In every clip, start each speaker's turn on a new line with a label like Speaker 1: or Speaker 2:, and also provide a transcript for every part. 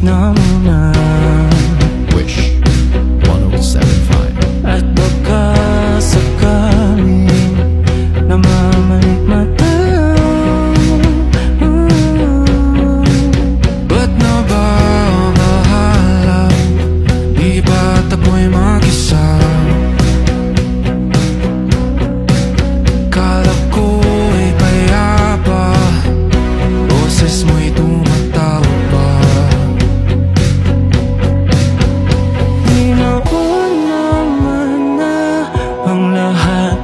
Speaker 1: na muna.
Speaker 2: Wish 107.5.
Speaker 1: At baka sakaling namamaligmata. Ba't na ba bahala? Di ba't ako'y mag-isa? Kala ko'y payapa, boses mo'y tumatawag pa. Di na ko naman na ang lahat,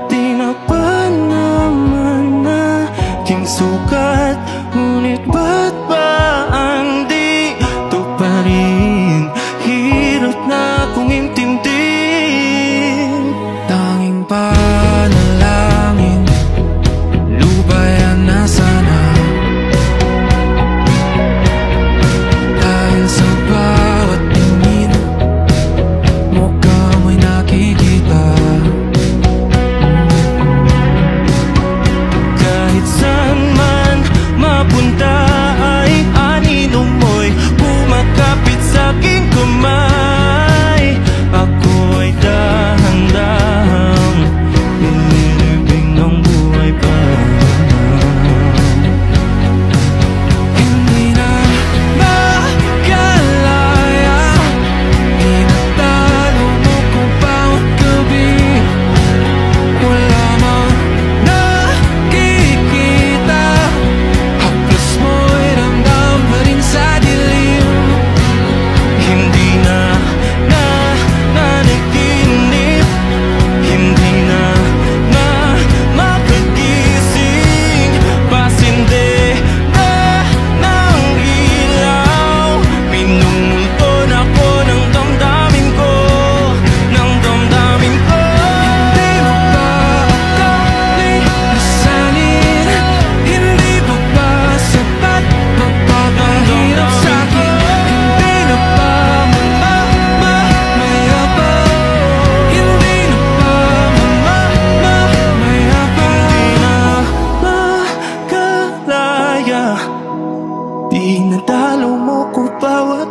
Speaker 1: di na pa naman na ting sukat. Ngunit ba't ba ang di to pa rin? Hirap na kong intindihin. Tanging panalangin, lubayan na sana. Dahil sa bawat tingin, mukha mo'y nakikita. Kahit saan man mapunta ay anino mo'y kumakapit sa'king kamay. Ako'y dahan-dahang nililibing ng buhay pa. Hindi na makalaya, tinatalo mo ko bawat gabi. Wala mang nakikita, haplos mo'y ramdam pa rin sa dilim. Hindi na nanaginip, hindi na makagising. Pasinde na ng ilaw, pinunton ako ng damdamin ko, ng damdamin ko. Hindi mo ba akong lisanin? Hindi mo ba sapat magpapahirap sa'kin? Hindi na ba mamayabang? Hindi na ba mamayabang? Hindi na makalaya, di nadalo mo ko bawat